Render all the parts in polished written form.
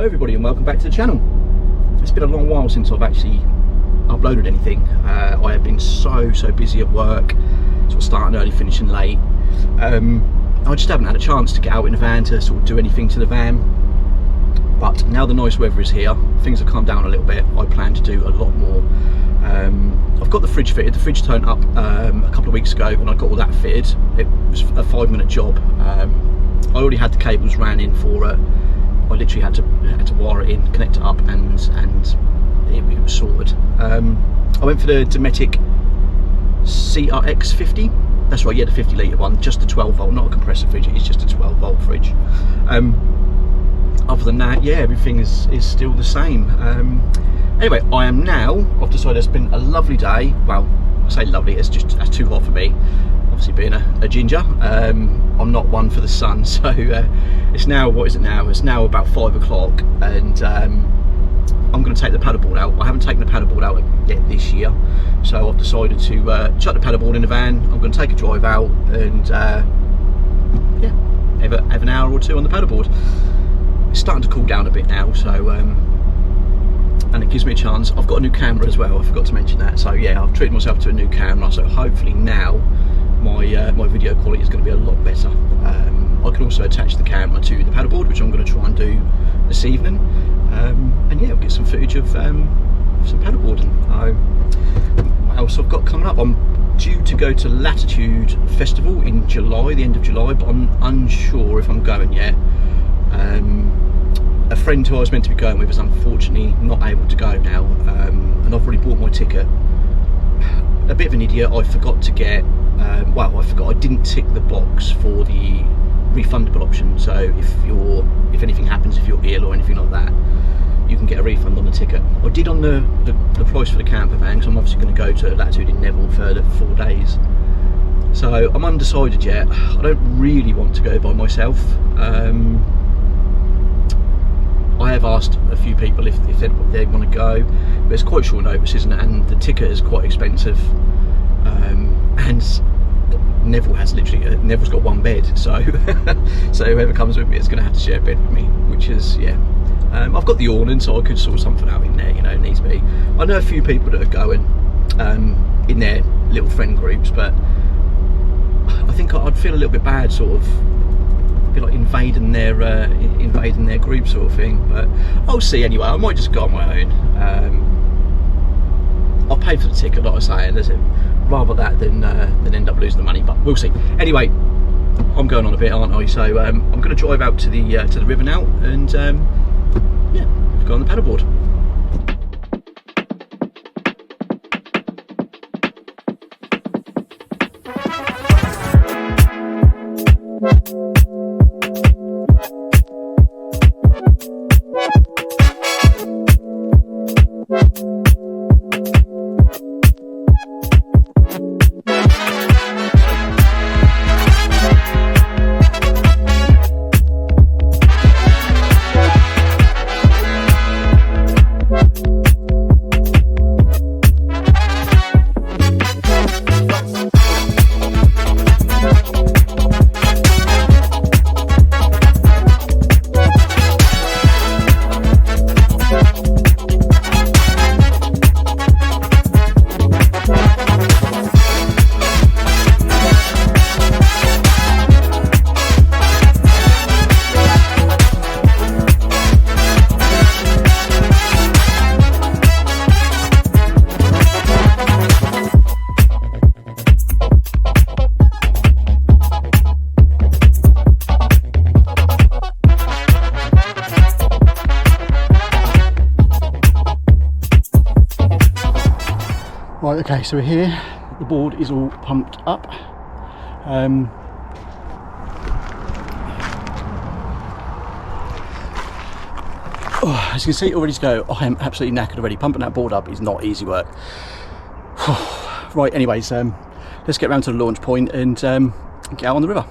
Hello everybody and welcome back to the channel. It's been a long while since I've actually uploaded anything. I have been so busy at work, sort of starting early, finishing late. I just haven't had a chance to get out in the van to sort of do anything to the van. But now the nice weather is here, things have calmed down a little bit. I plan to do a lot more. I've got the fridge fitted. The fridge turned up a couple of weeks ago and I got all that fitted. It was a 5-minute job. I already had the cables ran in for it. I literally had to wire it in, connect it up, and it was sorted. I went for the Dometic CRX 50. That's right, yeah, the 50 litre one, just a 12 volt, not a compressor fridge. It's just a 12 volt fridge. Other than that, yeah, everything is still the same. Anyway, I've decided it's been a lovely day. Well, I say lovely, that's too hot for me. Obviously being a ginger, I'm not one for the sun, so it's now, what is it now? It's now about 5 o'clock, and I'm going to take the paddleboard out. I haven't taken the paddleboard out yet this year, so I've decided to chuck the paddleboard in the van. I'm going to take a drive out and yeah, have an hour or two on the paddleboard. It's starting to cool down a bit now, so and it gives me a chance. I've got a new camera as well, I forgot to mention that. So yeah, I've treated myself to a new camera, so hopefully now my video quality is going to be a lot better. I can also attach the camera to the paddleboard, which I'm going to try and do this evening, and yeah, we'll get some footage of some paddleboarding. What else I've got coming up? I'm due to go to Latitude Festival in July, the end of July, but I'm unsure if I'm going yet. A friend who I was meant to be going with is unfortunately not able to go now, and I've already bought my ticket. A bit of an idiot, I forgot to get, I didn't tick the box for the refundable option. So if anything happens, if you're ill or anything like that, you can get a refund on the ticket. I did on the price for the camper van, because I'm obviously going to go to Latitude in Neville for the 4 days. So I'm undecided yet. I don't really want to go by myself. I have asked a few people if they want to go, but it's quite short notice, isn't it? And the ticket is quite expensive. And Neville has Neville's got one bed, so so whoever comes with me is going to have to share a bed with me, which is, yeah. I've got the awning, so I could sort something out in there, you know, needs be. I know a few people that are going in their little friend groups, but I think I'd feel a little bit bad, sort of, be like invading their group sort of thing. But I'll see anyway. I might just go on my own. I'll pay for the ticket, like I say, and rather that than end up losing the money. But we'll see. Anyway, I'm going on a bit, aren't I? So I'm going to drive out to the river now, and yeah, go on the paddleboard. Right, okay, so we're here. The board is all pumped up. As you can see already, go. I am absolutely knackered already. Pumping that board up is not easy work. Right, anyways, let's get round to the launch point and get out on the river.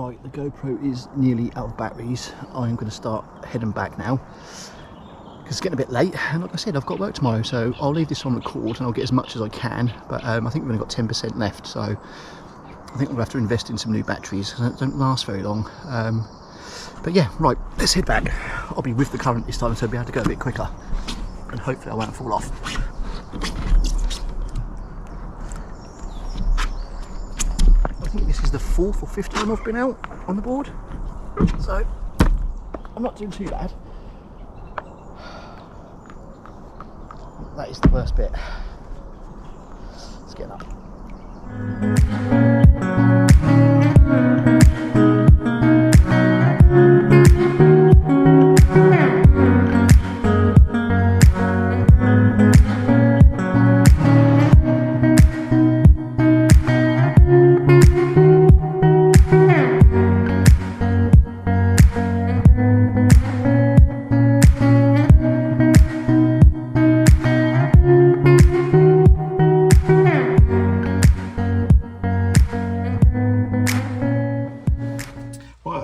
Right, the GoPro is nearly out of batteries. I'm going to start heading back now because it's getting a bit late, and like I said, I've got work tomorrow, so I'll leave this on record and I'll get as much as I can, but I think we've only got 10% left, so I think we'll have to invest in some new batteries. They don't last very long. But yeah, right, let's head back. I'll be with the current this time, so I'll be able to go a bit quicker, and hopefully I won't fall off. I think this is the 4th or 5th time I've been out on the board, so I'm not doing too bad. That is the worst bit. Let's get up.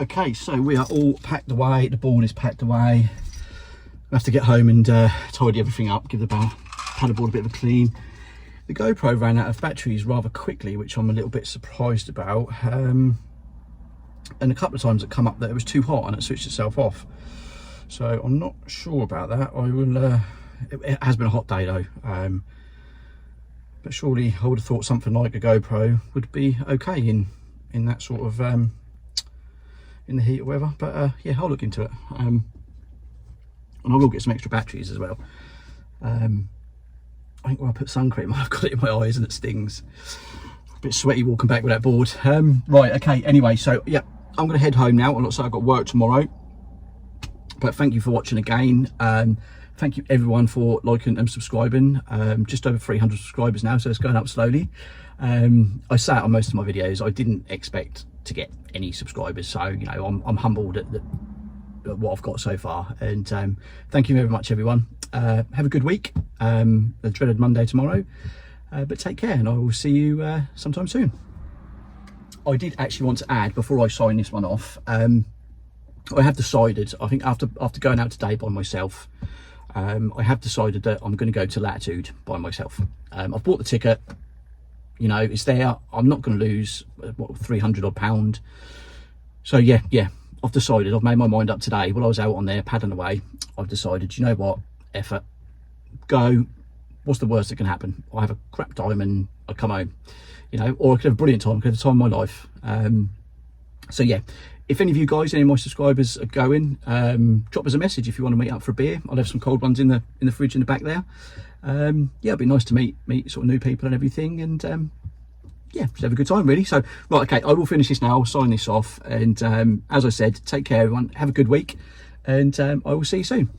Okay, so we are all packed away, the board is packed away. I have to get home and tidy everything up, give the paddleboard a bit of a clean. The GoPro ran out of batteries rather quickly, which I'm a little bit surprised about. And a couple of times it come up that it was too hot and it switched itself off. So I'm not sure about that. I will. It has been a hot day though. But surely I would have thought something like a GoPro would be okay in that sort of in the heat or whatever. But yeah, I'll look into it. And I will get some extra batteries as well. I think when I put sun cream on, I've got it in my eyes and it stings. A bit sweaty walking back with that board. Right, okay, anyway, so yeah, I'm going to head home now. Like I say, I've got work tomorrow. But thank you for watching again. Thank you everyone for liking and subscribing. Just over 300 subscribers now, so it's going up slowly. I say it on most of my videos, I didn't expect to get any subscribers, so you know, I'm humbled at what I've got so far. And thank you very much everyone. Have a good week. The dreaded Monday tomorrow, but take care, and I will see you sometime soon. I did actually want to add, before I sign this one off, I have decided, I think after going out today by myself, I have decided that I'm going to go to Latitude by myself. I've bought the ticket, you know, it's there. I'm not going to lose what, 300 odd pound. So yeah, I've decided, I've made my mind up today while I was out on there paddling away. I've decided, you know what, effort, go. What's the worst that can happen? I have a crap time and I come home, you know, or I could have a brilliant time, I could have the time of my life. So yeah, if any of you guys, any of my subscribers are going, drop us a message if you want to meet up for a beer. I'll have some cold ones in the fridge in the back there. Yeah, it'd be nice to meet sort of new people and everything, and yeah, just have a good time really. So right, okay, I will finish this now. I'll sign this off, and as I said, take care everyone, have a good week, and I will see you soon.